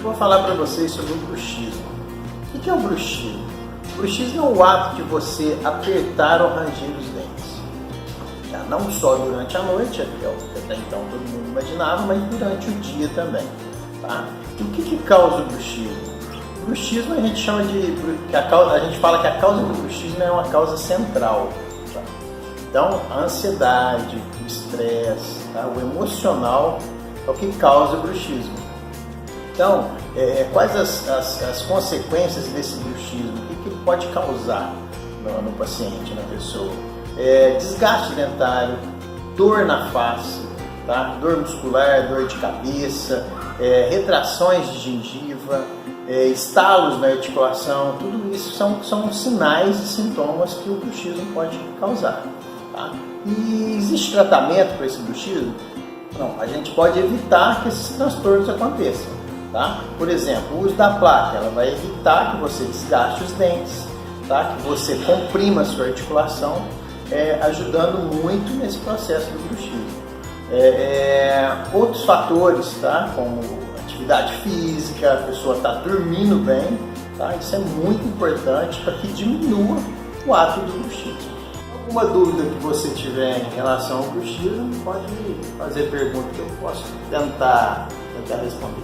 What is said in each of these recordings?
vou falar para vocês sobre o bruxismo. O que é o bruxismo? O bruxismo é o ato de você apertar ou ranger os dentes. Não só durante a noite, é o que até então todo mundo imaginava, mas durante o dia também. Tá? E o que causa o bruxismo? O bruxismo a gente chama de... a gente fala que a causa do bruxismo é uma causa central. Tá? Então, a ansiedade, o estresse, tá? O emocional é o que causa o bruxismo. Então, quais as consequências desse bruxismo? O que pode causar no paciente, na pessoa? Desgaste dentário, dor na face, tá? Dor muscular, dor de cabeça, retrações de gengiva, estalos na articulação, tudo isso são sinais e sintomas que o bruxismo pode causar. Tá? E existe tratamento para esse bruxismo? Não, a gente pode evitar que esses transtornos aconteçam. Tá? Por exemplo, o uso da placa, ela vai evitar que você desgaste os dentes, tá? Que você comprima a sua articulação, ajudando muito nesse processo do bruxismo. Outros fatores, tá? Como atividade física, a pessoa está dormindo bem, tá? Isso é muito importante para que diminua o ato do bruxismo. Alguma dúvida que você tiver em relação ao bruxismo, pode fazer pergunta que eu posso tentar responder.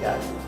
Obrigado.